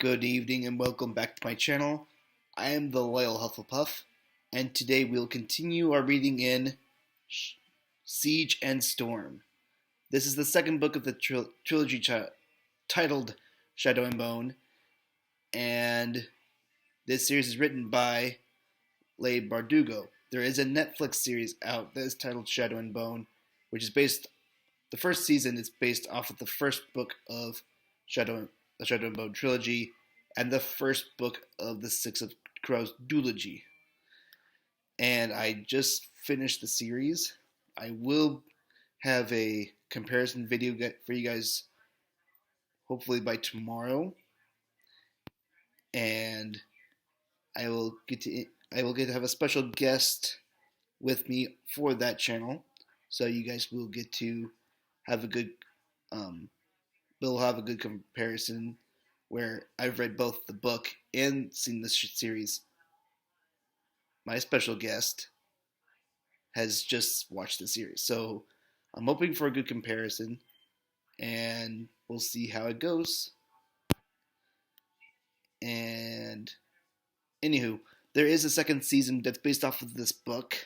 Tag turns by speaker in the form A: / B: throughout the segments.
A: Good evening and welcome back to my channel. I am the Loyal Hufflepuff, and today we'll continue our reading in Siege and Storm. This is the second book of the trilogy titled Shadow and Bone, and this series is written by Leigh Bardugo. There is a Netflix series out that is titled Shadow and Bone, which is the first season is based off of the first book of the Shadow and Bone trilogy, and the first book of the Six of Crows duology. And I just finished the series. I will have a comparison video for you guys hopefully by tomorrow, and I will get to have a special guest with me for that channel, so you guys will get to have a good we'll have a good comparison where I've read both the book and seen the series. My special guest has just watched the series, so I'm hoping for a good comparison, and we'll see how it goes. And anywho, there is a second season that's based off of this book,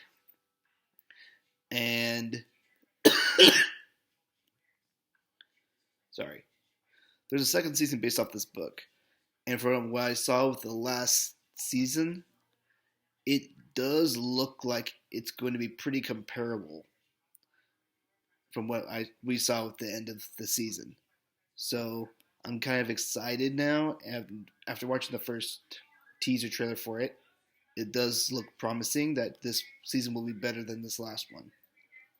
A: and sorry, there's a second season based off this book, and from what I saw with the last season, it does look like it's going to be pretty comparable from what we saw at the end of the season. So I'm kind of excited now, and after watching the first teaser trailer for it, it does look promising that this season will be better than this last one.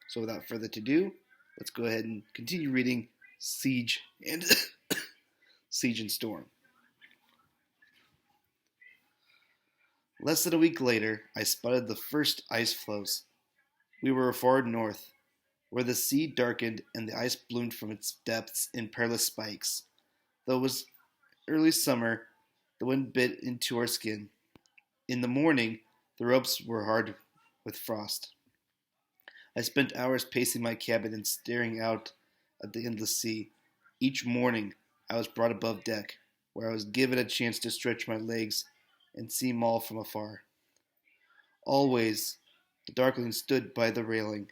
A: So without further ado, let's go ahead and continue reading Siege and Siege and Storm. Less than a week later, I spotted the first ice floes. We were far north, where the sea darkened and the ice bloomed from its depths in perilous spikes. Though it was early summer, the wind bit into our skin. In the morning, the ropes were hard with frost. I spent hours pacing my cabin and staring out at the endless sea. Each morning, I was brought above deck, where I was given a chance to stretch my legs and see Maul from afar. Always, the Darkling stood by the railing,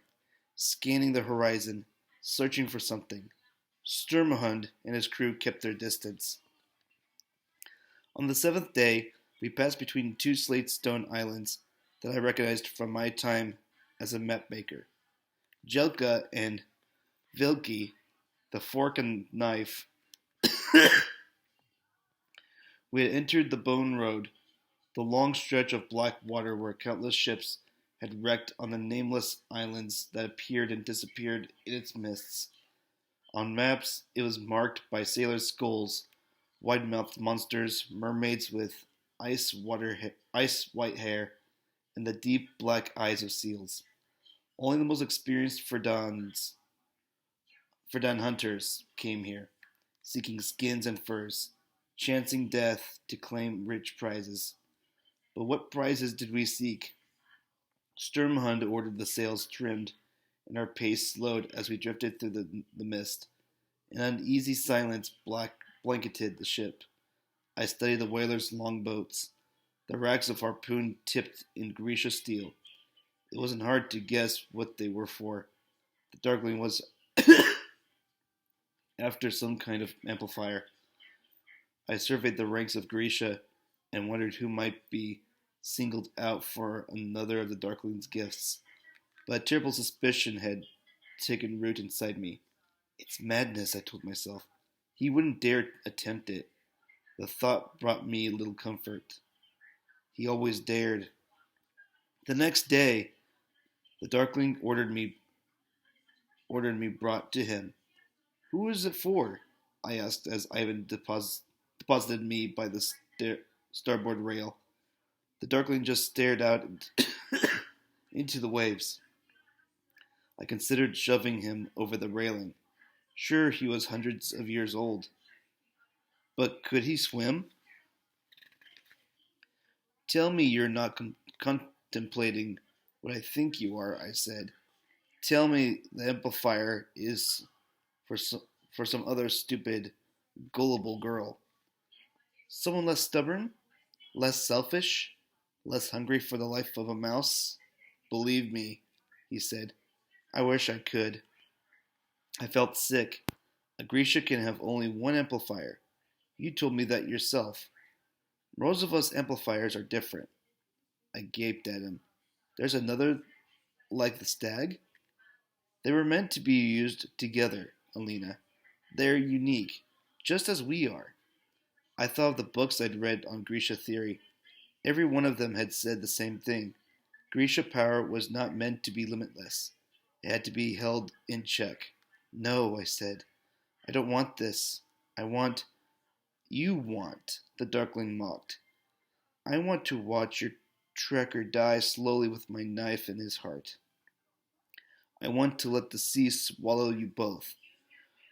A: scanning the horizon, searching for something. Sturmhund and his crew kept their distance. On the seventh day, we passed between two slate stone islands that I recognized from my time as a map maker. Jelka and Vilki, the fork and knife. We had entered the Bone Road, the long stretch of black water where countless ships had wrecked on the nameless islands that appeared and disappeared in its mists. On maps, it was marked by sailors' skulls, wide-mouthed monsters, mermaids with ice-white hair, and the deep black eyes of seals. Only the most experienced Verdun hunters came here, seeking skins and furs, chancing death to claim rich prizes. But what prizes did we seek? Sturmhund ordered the sails trimmed, and our pace slowed as we drifted through the mist. An uneasy silence blanketed the ship. I studied the whalers' longboats, the racks of harpoon tipped in Grisha steel. It wasn't hard to guess what they were for. The Darkling was after some kind of amplifier. I surveyed the ranks of Grisha and wondered who might be singled out for another of the Darkling's gifts. But a terrible suspicion had taken root inside me. It's madness, I told myself. He wouldn't dare attempt it. The thought brought me little comfort. He always dared. The next day, the Darkling ordered me brought to him. Who is it for? I asked as Ivan deposited me by the starboard rail. The Darkling just stared out into the waves. I considered shoving him over the railing. Sure, he was hundreds of years old. But could he swim? Tell me you're not contemplating what I think you are, I said. Tell me the amplifier is for some other stupid, gullible girl. Someone less stubborn, less selfish, less hungry for the life of a mouse? Believe me, he said. I wish I could. I felt sick. A Grisha can have only one amplifier. You told me that yourself. Most of us amplifiers are different. I gaped at him. There's another like the stag? They were meant to be used together, Alina. They're unique, just as we are. I thought of the books I'd read on Grisha theory. Every one of them had said the same thing. Grisha power was not meant to be limitless. It had to be held in check. No, I said. I don't want this. I want. You want, the Darkling mocked. I want to watch your trekker die slowly with my knife in his heart. I want to let the sea swallow you both.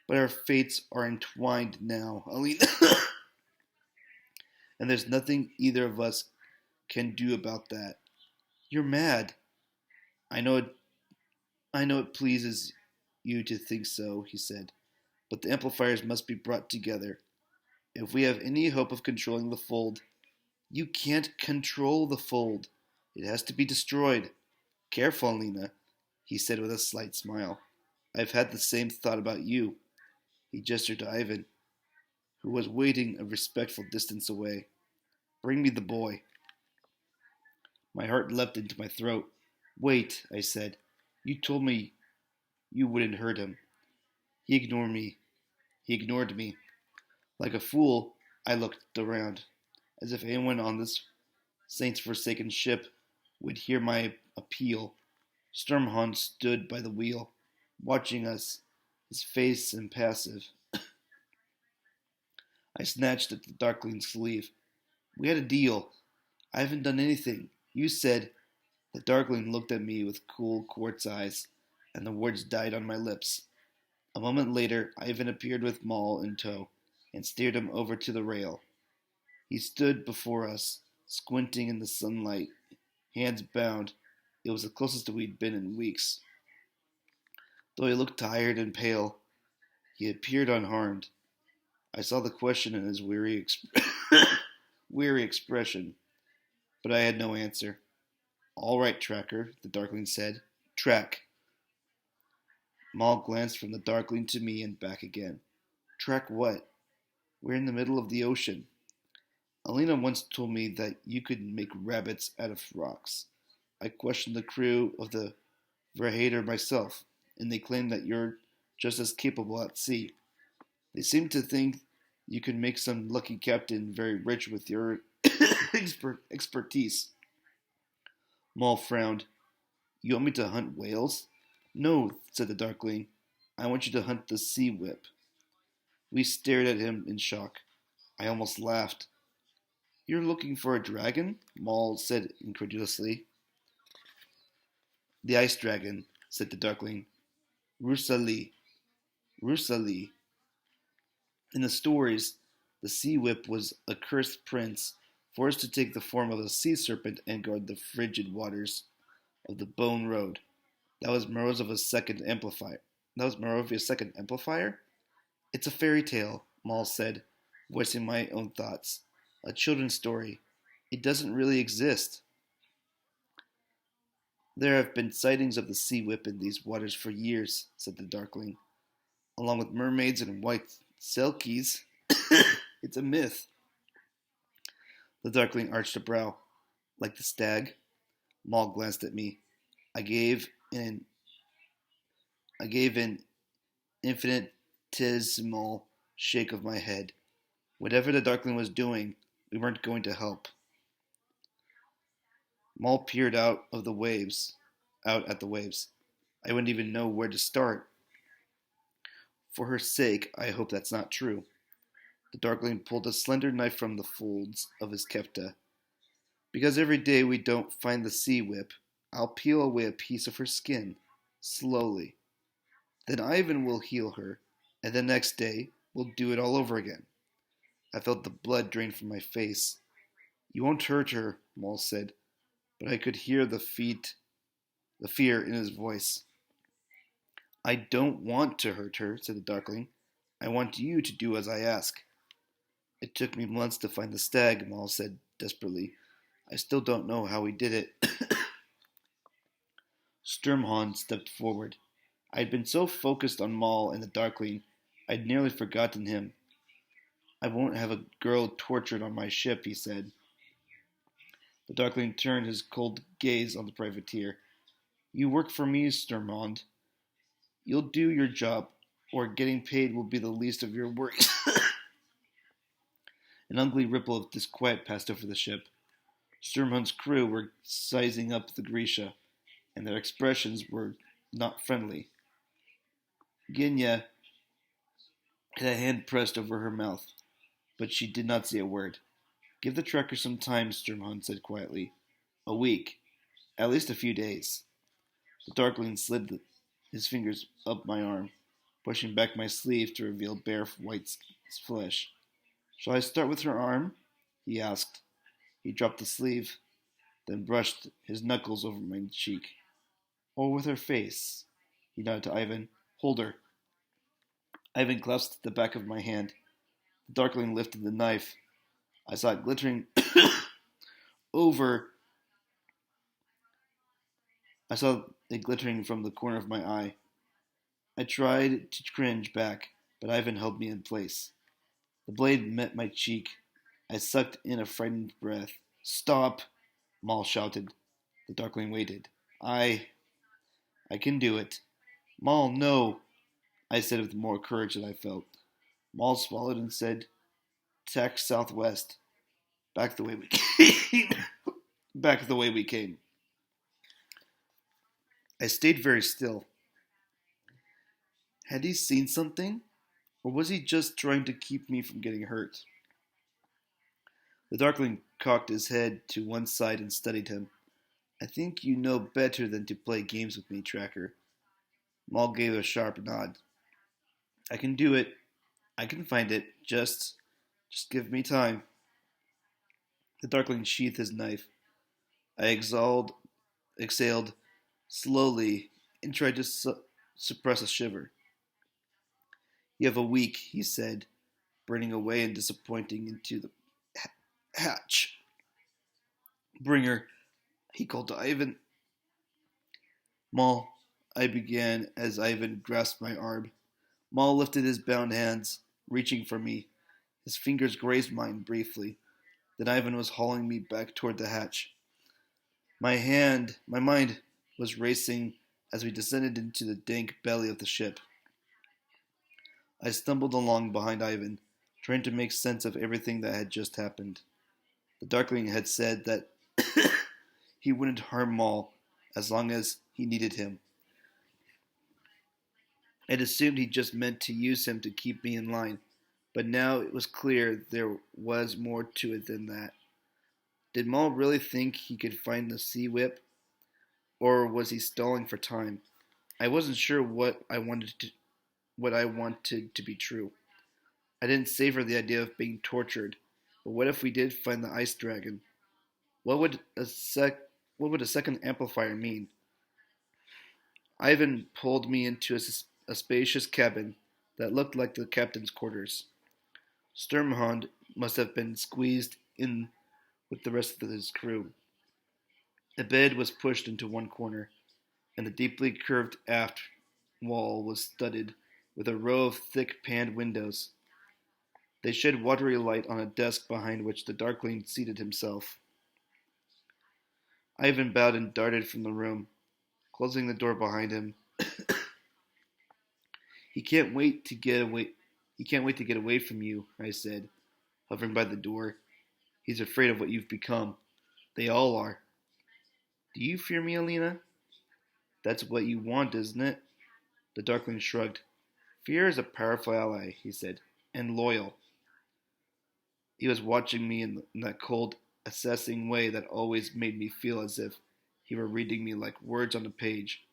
A: But our fates are entwined now, Alina. And there's nothing either of us can do about that. You're mad. I know it I know it pleases you to think so, he said, but the amplifiers must be brought together. If we have any hope of controlling the fold, you can't control the fold. It has to be destroyed. Careful, Lena, he said with a slight smile. I've had the same thought about you. He gestured to Ivan, who was waiting a respectful distance away. Bring me the boy. My heart leapt into my throat. Wait, I said. You told me you wouldn't hurt him. He ignored me. He ignored me. Like a fool, I looked around, as if anyone on this saints forsaken ship would hear my appeal. Sturmhond stood by the wheel, watching us, his face impassive. I snatched at the Darkling's sleeve. We had a deal. I haven't done anything. You said. The Darkling looked at me with cool quartz eyes, and the words died on my lips. A moment later, Ivan appeared with Maul in tow, and steered him over to the rail. He stood before us, squinting in the sunlight, hands bound. It was the closest we'd been in weeks. Though he looked tired and pale, he appeared unharmed. I saw the question in his weary expression, but I had no answer. All right, Tracker, the Darkling said. Track. Maul glanced from the Darkling to me and back again. Track what? We're in the middle of the ocean. Alina once told me that you could make rabbits out of rocks. I questioned the crew of the Verhader myself, and they claim that you're just as capable at sea. They seem to think you could make some lucky captain very rich with your expertise. Maul frowned. You want me to hunt whales? No, said the Darkling. I want you to hunt the sea whip. We stared at him in shock. I almost laughed. You're looking for a dragon? Maul said incredulously. The ice dragon, said the Darkling. Rusali. Rusali. In the stories, the sea whip was a cursed prince, forced to take the form of a sea serpent and guard the frigid waters of the Bone Road. That was Morozova's second amplifier. It's a fairy tale, Maul said, voicing my own thoughts. A children's story. It doesn't really exist. There have been sightings of the sea whip in these waters for years, said the Darkling, along with mermaids and white selkies. It's a myth. The Darkling arched a brow. Like the stag? Maul glanced at me. I gave an infinitesimal shake of my head. Whatever the Darkling was doing, we weren't going to help. Maul peered out at the waves. I wouldn't even know where to start. For her sake, I hope that's not true. The Darkling pulled a slender knife from the folds of his kefta. Because every day we don't find the sea whip, I'll peel away a piece of her skin, slowly. Then Ivan will heal her, and the next day we'll do it all over again. I felt the blood drain from my face. You won't hurt her, Maul said, but I could hear the fear in his voice. I don't want to hurt her, said the Darkling. I want you to do as I ask. It took me months to find the stag, Maul said desperately. I still don't know how we did it. Sturmhond stepped forward. I had been so focused on Maul and the Darkling, I'd nearly forgotten him. I won't have a girl tortured on my ship, he said. The Darkling turned his cold gaze on the privateer. You work for me, Sturmhond. You'll do your job, or getting paid will be the least of your worries. An ugly ripple of disquiet passed over the ship. Sturmhond's crew were sizing up the Grisha, and their expressions were not friendly. Ginya had a hand pressed over her mouth, but she did not say a word. Give the tracker some time, Sturmhond said quietly. A week. At least a few days. The Darkling slid his fingers up my arm, pushing back my sleeve to reveal bare white flesh. Shall I start with her arm? He asked. He dropped the sleeve, then brushed his knuckles over my cheek. Or with her face? He nodded to Ivan. Hold her. Ivan clasped the back of my hand. The Darkling lifted the knife. I saw it glittering over. I saw it glittering from the corner of my eye. I tried to cringe back, but Ivan held me in place. The blade met my cheek. I sucked in a frightened breath. Stop! Maul shouted. The Darkling waited. I can do it. Maul, no! I said with more courage than I felt. Maul swallowed and said, tack southwest. Back the way we came. Back the way we came. I stayed very still. Had he seen something? Or was he just trying to keep me from getting hurt? The Darkling cocked his head to one side and studied him. I think you know better than to play games with me, Tracker. Maul gave a sharp nod. I can do it. I can find it. Just give me time. The Darkling sheathed his knife. I exhaled slowly, and tried to suppress a shiver. You have a week, he said, burning away and disappointing into the hatch. Bring her, he called to Ivan. Maul, I began as Ivan grasped my arm. Maul lifted his bound hands, reaching for me. His fingers grazed mine briefly. Then Ivan was hauling me back toward the hatch. My mind was racing as we descended into the dank belly of the ship. I stumbled along behind Ivan, trying to make sense of everything that had just happened. The Darkling had said that he wouldn't harm Maul as long as he needed him. I'd assumed he just meant to use him to keep me in line, but now it was clear there was more to it than that. Did Maul really think he could find the sea whip, or was he stalling for time? I wasn't sure what I wanted to be true. I didn't savor the idea of being tortured, but what if we did find the ice dragon? What would a second amplifier mean? Ivan pulled me into a spacious cabin that looked like the captain's quarters. Sturmhond must have been squeezed in with the rest of his crew. A bed was pushed into one corner, and the deeply curved aft wall was studded with a row of thick paned windows. They shed watery light on a desk behind which the Darkling seated himself. Ivan bowed and darted from the room, closing the door behind him. He can't wait to get away from you, I said, hovering by the door. He's afraid of what you've become. They all are. Do you fear me, Alina? That's what you want, isn't it? The Darkling shrugged. Fear is a powerful ally, he said, and loyal. He was watching me in that cold, assessing way that always made me feel as if he were reading me like words on a page,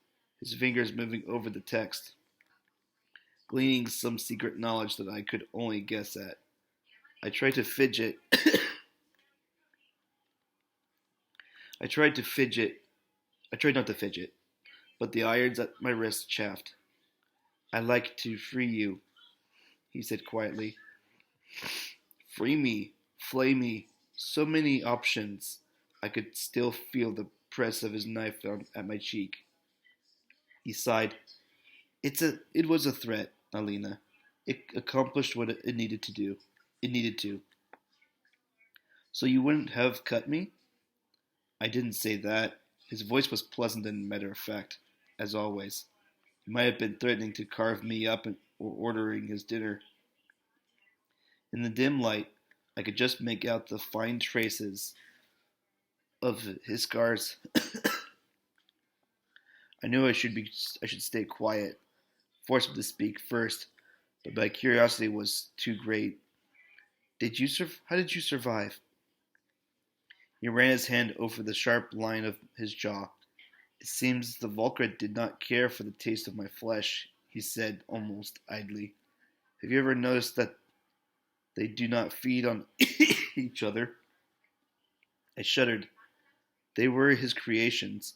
A: his fingers moving over the text, gleaning some secret knowledge that I could only guess at. I tried to fidget. I tried not to fidget, but the irons at my wrist chafed. I'd like to free you, he said quietly. Free me, flay me, so many options. I could still feel the press of his knife at my cheek. He sighed. It was a threat, Alina. It accomplished what it needed to do. It needed to. So you wouldn't have cut me? I didn't say that. His voice was pleasant and matter of fact, as always. He might have been threatening to carve me up or ordering his dinner. In the dim light, I could just make out the fine traces of his scars. I knew I should stay quiet, force him to speak first, but my curiosity was too great. How did you survive? He ran his hand over the sharp line of his jaw. It seems the Volcra did not care for the taste of my flesh, he said almost idly. Have you ever noticed that they do not feed on each other? I shuddered. They were his creations,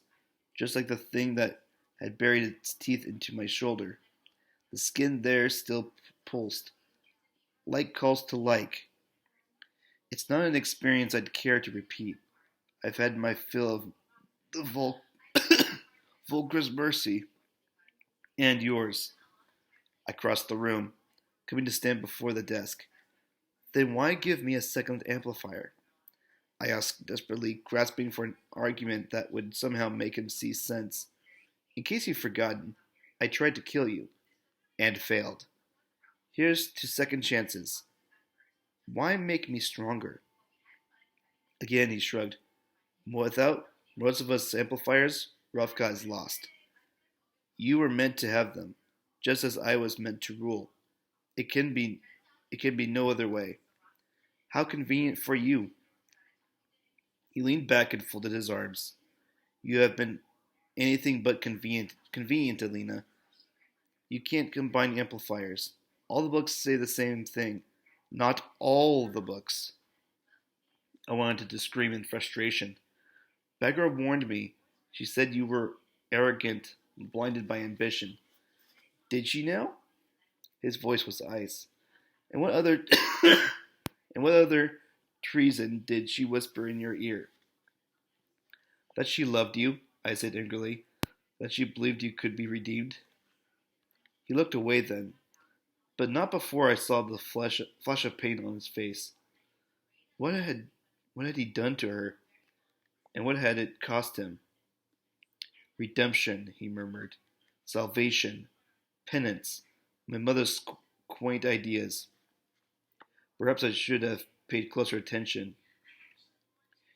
A: just like the thing that had buried its teeth into my shoulder. The skin there still pulsed. Like calls to like. It's not an experience I'd care to repeat. I've had my fill of the Volcra's mercy. And yours. I crossed the room, coming to stand before the desk. Then why give me a second amplifier? I asked desperately, grasping for an argument that would somehow make him see sense. In case you've forgotten, I tried to kill you, and failed. Here's to second chances. Why make me stronger? Again he shrugged. Without most of us amplifiers, Ravka is lost. You were meant to have them, just as I was meant to rule. It can be no other way. How convenient for you. He leaned back and folded his arms. You have been anything but convenient, Alina. You can't combine amplifiers. All the books say the same thing. Not all the books. I wanted to scream in frustration. Bagger warned me. She said you were arrogant and blinded by ambition. Did she now? His voice was ice. And what other and what other treason did she whisper in your ear? That she loved you, I said angrily. That she believed you could be redeemed. He looked away then, but not before I saw the flash of pain on his face. What had he done to her? And what had it cost him? Redemption, he murmured. Salvation. Penance. My mother's quaint ideas. Perhaps I should have paid closer attention.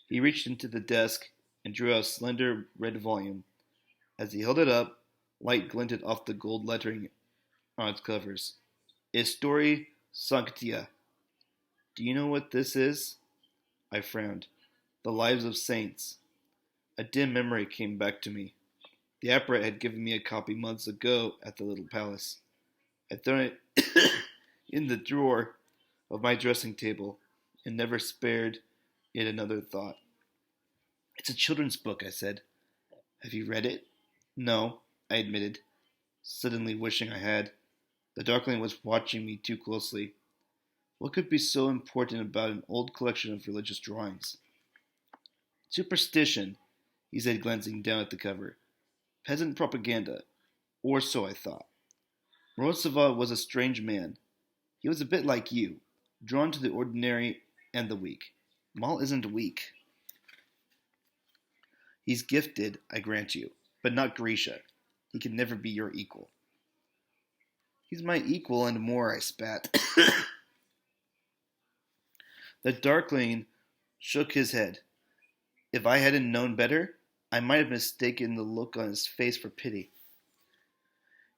A: He reached into the desk and drew out a slender red volume. As he held it up, light glinted off the gold lettering on its covers. Histori Sanctia. Do you know what this is? I frowned. The Lives of Saints. A dim memory came back to me. The apparat had given me a copy months ago at the little palace. I'd thrown it in the drawer of my dressing table and never spared it another thought. It's a children's book, I said. Have you read it? No, I admitted, suddenly wishing I had. The Darkling was watching me too closely. What could be so important about an old collection of religious drawings? Superstition, he said, glancing down at the cover. Peasant propaganda. Or so I thought. Morozova was a strange man. He was a bit like you, drawn to the ordinary and the weak. Maul isn't weak. He's gifted, I grant you, but not Grisha. He can never be your equal. He's my equal and more, I spat. The Darkling shook his head. If I hadn't known better, I might have mistaken the look on his face for pity.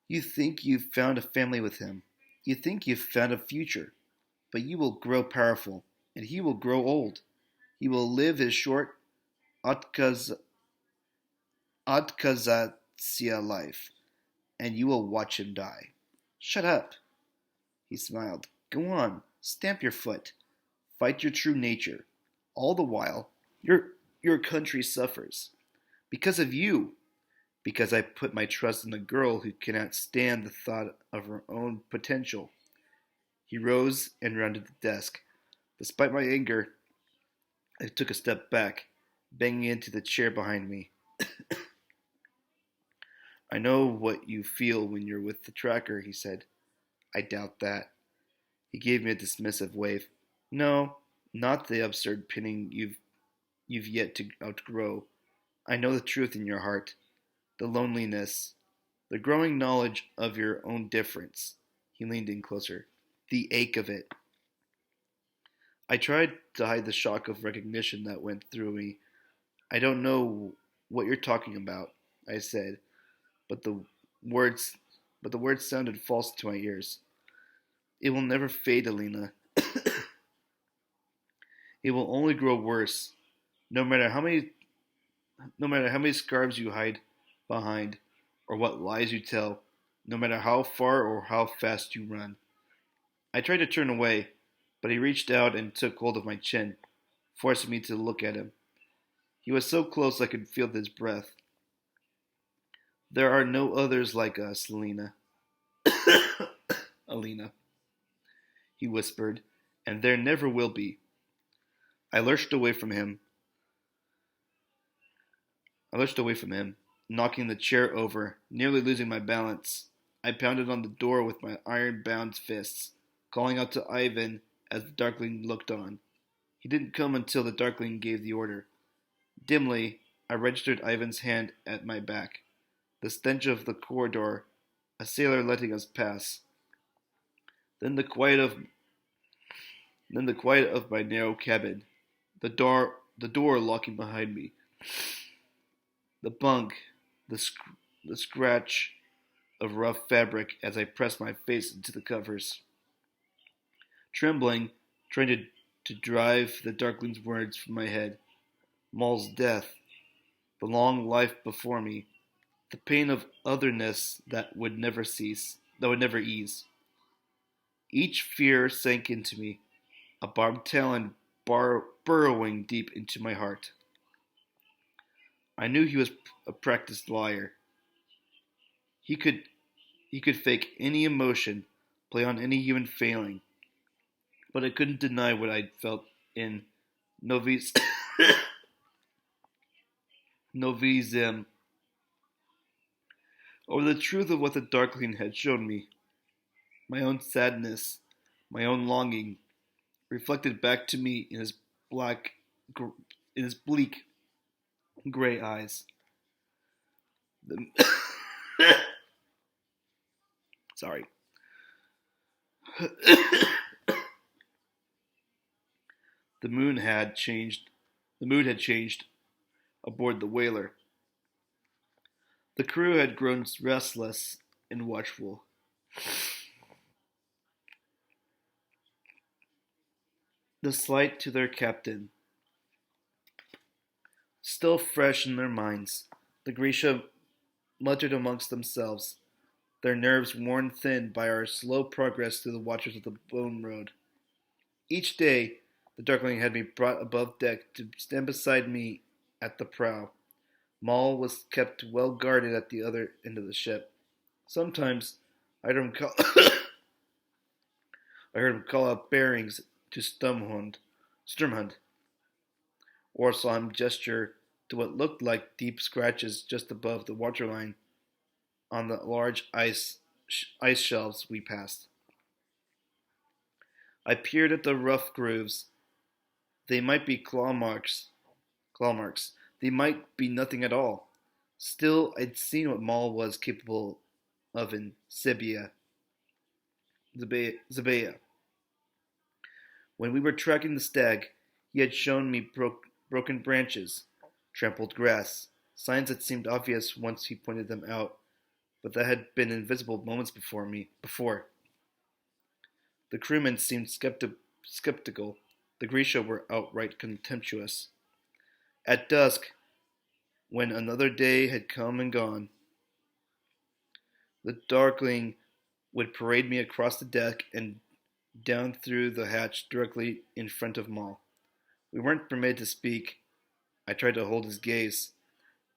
A: You think you've found a family with him. You think you've found a future. But you will grow powerful, and he will grow old. He will live his short Atkazatsia life, and you will watch him die. Shut up. He smiled. Go on, stamp your foot. Fight your true nature. All the while, your country suffers. Because of you. Because I put my trust in a girl who cannot stand the thought of her own potential. He rose and rounded the desk. Despite my anger, I took a step back, banging into the chair behind me. I know what you feel when you're with the tracker, he said. I doubt that. He gave me a dismissive wave. No, not the absurd pinning you've yet to outgrow. I know the truth in your heart, the loneliness, the growing knowledge of your own difference. He leaned in closer. The ache of it. I tried to hide the shock of recognition that went through me. I don't know what you're talking about, I said, but the words but the words sounded false to my ears. It will never fade, Alina. It will only grow worse, no matter how many no matter how many scarves you hide behind or what lies you tell, no matter how far or how fast you run. I tried to turn away, but he reached out and took hold of my chin, forcing me to look at him. He was so close I could feel his breath. There are no others like us, Alina. Alina, he whispered, and there never will be. I lurched away from him. I lurched away from him, knocking the chair over, nearly losing my balance. I pounded on the door with my iron-bound fists, calling out to Ivan as the Darkling looked on. He didn't come until the Darkling gave the order. Dimly, I registered Ivan's hand at my back, the stench of the corridor, a sailor letting us pass. Then the quiet of my narrow cabin, the door locking behind me, the bunk, the scratch of rough fabric as I pressed my face into the covers. Trembling, trying to drive the Darkling's words from my head. Maul's death, the long life before me, the pain of otherness that would never ease. Each fear sank into me, a barbed talon burrowing deep into my heart. I knew he was a practiced liar. He could fake any emotion, play on any human failing, but I couldn't deny what I'd felt in Novi's Novizem, or the truth of what the Darkling had shown me. My own sadness, my own longing, reflected back to me in his black, in his bleak, gray eyes. The, sorry. The moon had changed. The mood had changed aboard the whaler. The crew had grown restless and watchful. The slight to their captain, still fresh in their minds, the Grisha muttered amongst themselves, their nerves worn thin by our slow progress through the waters of the Bone Road. Each day, the Darkling had me brought above deck to stand beside me at the prow. Maul was kept well guarded at the other end of the ship. Sometimes I heard him call, I heard him call out bearings to Sturmhund, or saw him gesture to what looked like deep scratches just above the waterline on the large ice shelves we passed. I peered at the rough grooves. They might be claw marks. They might be nothing at all. Still, I'd seen what Maul was capable of in Zabea. When we were tracking the stag, he had shown me broken branches, trampled grass, signs that seemed obvious once he pointed them out, but that had been invisible moments before. The crewmen seemed skeptical. The Grisha were outright contemptuous. At dusk, when another day had come and gone, the Darkling would parade me across the deck and down through the hatch directly in front of Maul. We weren't permitted to speak. I tried to hold his gaze,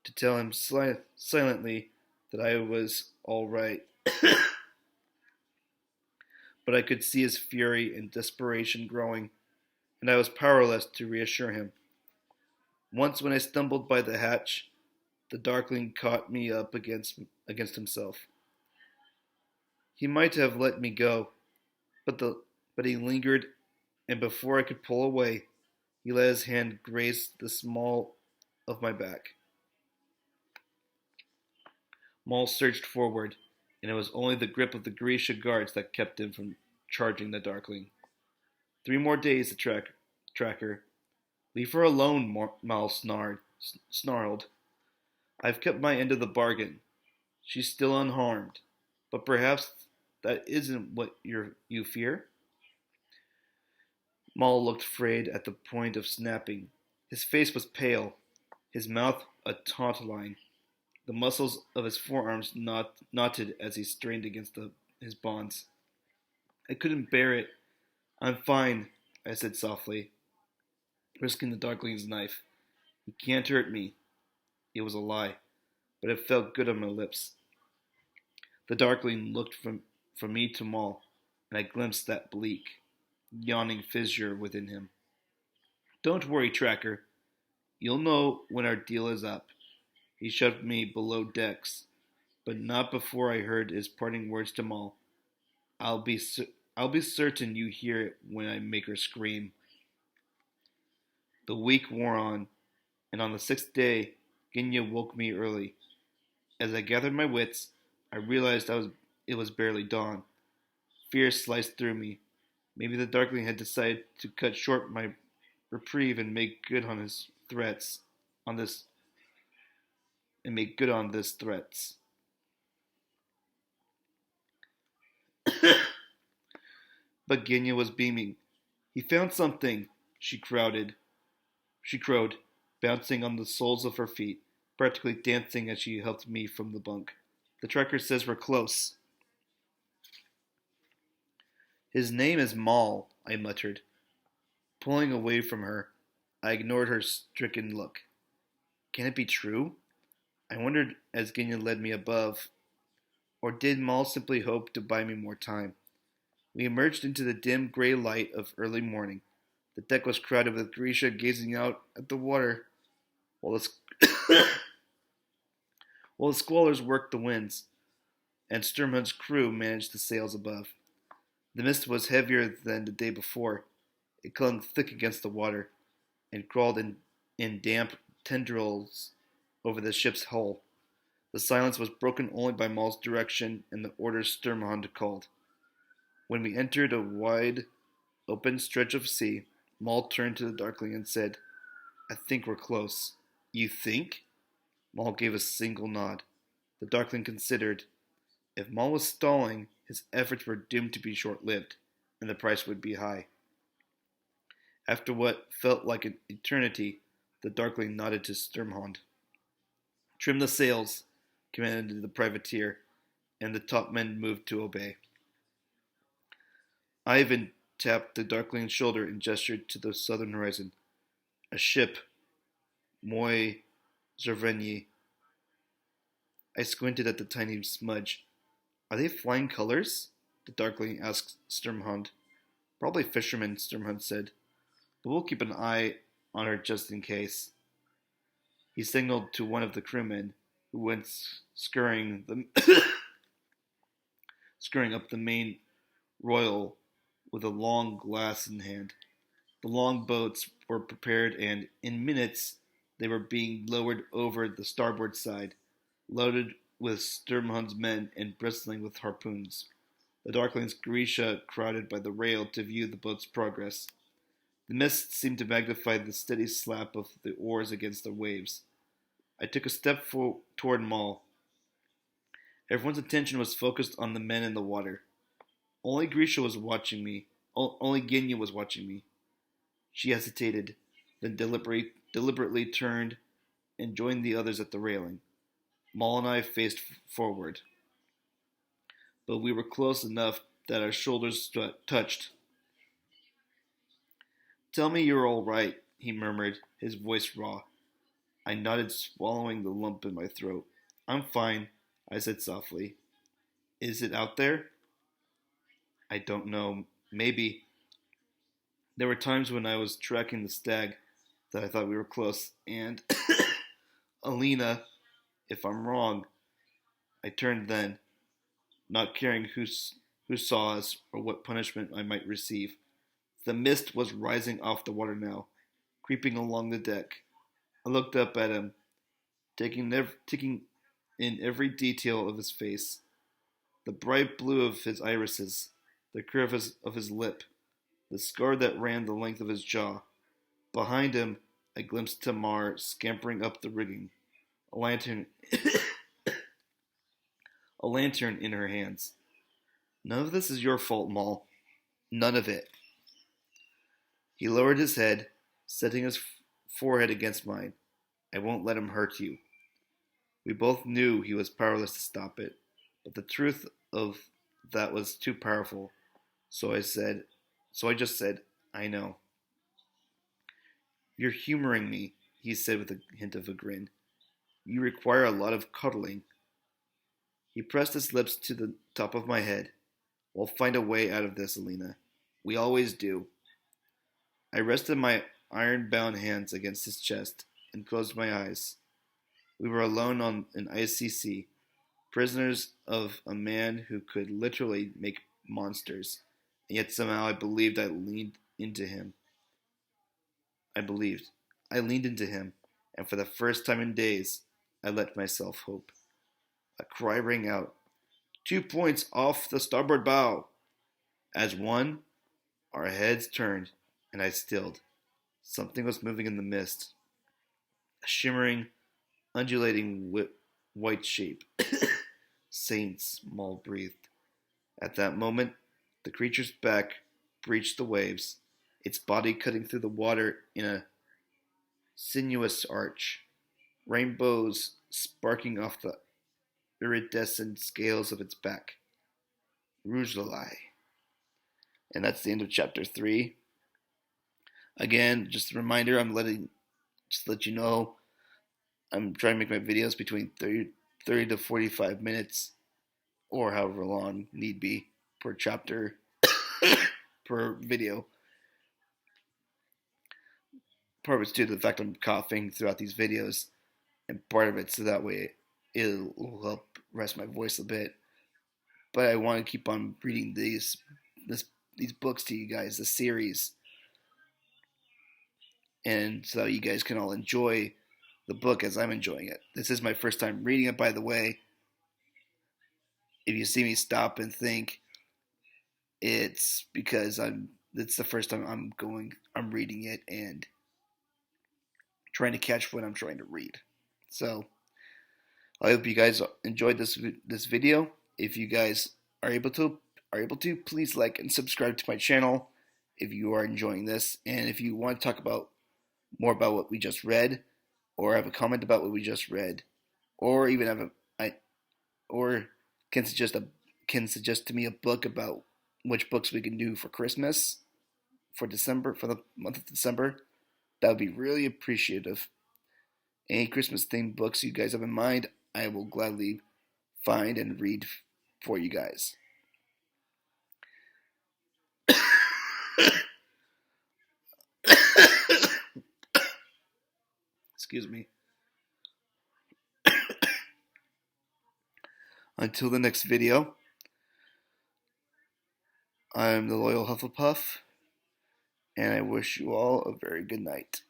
A: to tell him silently that I was all right. But I could see his fury and desperation growing, and I was powerless to reassure him. Once, when I stumbled by the hatch, the darkling caught me up against himself. He might have let me go, but he lingered, and before I could pull away, he let his hand graze the small of my back. Maul surged forward, and it was only the grip of the Grisha guards that kept him from charging the darkling. 3 more days, the tracker. Leave her alone, Maul snarled. I've kept my end of the bargain. She's still unharmed, but perhaps that isn't what you fear? Maul looked frayed at the point of snapping. His face was pale, his mouth a taut line. The muscles of his forearms knotted as he strained against his bonds. I couldn't bear it. I'm fine, I said softly, risking the darkling's knife. He can't hurt me. It was a lie, but it felt good on my lips. The darkling looked from me to Maul, and I glimpsed that bleak, yawning fissure within him. Don't worry, Tracker. You'll know when our deal is up. He shoved me below decks, but not before I heard his parting words to Maul. I'll be certain you hear it when I make her scream. The week wore on, and on the 6th day, Ginya woke me early. As I gathered my wits, I realized it was barely dawn. Fear sliced through me. Maybe the Darkling had decided to cut short my reprieve and make good on his threats. Make good on this threats. But Ginya was beaming. He found something, she crowed, bouncing on the soles of her feet, practically dancing as she helped me from the bunk. The tracker says we're close. His name is Maul, I muttered. Pulling away from her, I ignored her stricken look. Can it be true? I wondered as Ginya led me above. Or did Maul simply hope to buy me more time? We emerged into the dim gray light of early morning. The deck was crowded with Grisha gazing out at the water, while while the squallers worked the winds, and Sturmhund's crew managed the sails above. The mist was heavier than the day before. It clung thick against the water, and crawled in damp tendrils over the ship's hull. The silence was broken only by Maul's direction and the orders Sturmhund called. When we entered a wide, open stretch of sea, Maul turned to the Darkling and said, I think we're close. You think? Maul gave a single nod. The Darkling considered. If Maul was stalling, his efforts were doomed to be short-lived, and the price would be high. After what felt like an eternity, the Darkling nodded to Sturmhond. Trim the sails, commanded the privateer, and the topmen moved to obey. Ivan tapped the Darkling's shoulder and gestured to the southern horizon. A ship, Moi Zervenyi. I squinted at the tiny smudge. Are they flying colors? The Darkling asked Sturmhond. Probably fishermen, Sturmhond said. But we'll keep an eye on her just in case. He signaled to one of the crewmen, who went scurrying up the main royal with a long glass in hand. The long boats were prepared, and in minutes they were being lowered over the starboard side, loaded with Sturmhund's men and bristling with harpoons. The Darkling's Grisha crowded by the rail to view the boat's progress. The mist seemed to magnify the steady slap of the oars against the waves. I took a step toward Maul. Everyone's attention was focused on the men in the water. Only Grisha was watching me. Only Ginya was watching me. She hesitated, then deliberately turned and joined the others at the railing. Maul and I faced forward, but we were close enough that our shoulders touched. Tell me you're all right, he murmured, his voice raw. I nodded, swallowing the lump in my throat. I'm fine, I said softly. Is it out there? I don't know. Maybe. There were times when I was tracking the stag that I thought we were close, and Alina, if I'm wrong, I turned then, not caring who saw us or what punishment I might receive. The mist was rising off the water now, creeping along the deck. I looked up at him, taking in every detail of his face, the bright blue of his irises, the curve of his lip, the scar that ran the length of his jaw. Behind him, I glimpsed Tamar scampering up the rigging, a lantern, a lantern in her hands. None of this is your fault, Maul. None of it. He lowered his head, setting his forehead against mine. I won't let him hurt you. We both knew he was powerless to stop it, but the truth of that was too powerful. So I just said, I know. You're humoring me, he said with a hint of a grin. You require a lot of cuddling. He pressed his lips to the top of my head. We'll find a way out of this, Alina. We always do. I rested my iron-bound hands against his chest and closed my eyes. We were alone on an icy sea, prisoners of a man who could literally make monsters, and yet somehow I believed I leaned into him. I believed. I leaned into him, and for the first time in days, I let myself hope. A cry rang out. 2 points off the starboard bow. As one, our heads turned, and I stilled. Something was moving in the mist. A shimmering, undulating white shape. Saints, Maul breathed. At that moment, the creature's back breached the waves, its body cutting through the water in a sinuous arch, rainbows sparking off the iridescent scales of its back. Rougelai. And that's the end of chapter 3. Again, just a reminder, just to let you know, I'm trying to make my videos between 30 to 45 minutes, or however long need be, per chapter, per video. Part of it's due to the fact I'm coughing throughout these videos, and part of it so that way it'll help rest my voice a bit. But I want to keep on reading these books to you guys, the series, and so you guys can all enjoy the book as I'm enjoying it. This is my first time reading it, by the way. If you see me stop and think, it's because it's the first time I'm reading it and trying to catch what I'm trying to read. So I hope you guys enjoyed this video. If you guys are able to, please like and subscribe to my channel if you are enjoying this. And if you want to talk about more about what we just read, or have a comment about what we just read, or even can suggest to me a book about which books we can do for Christmas, for the month of December, that would be really appreciative. Any Christmas themed books you guys have in mind, I will gladly find and read for you guys. Excuse me. Until the next video, I'm the Loyal Hufflepuff, and I wish you all a very good night.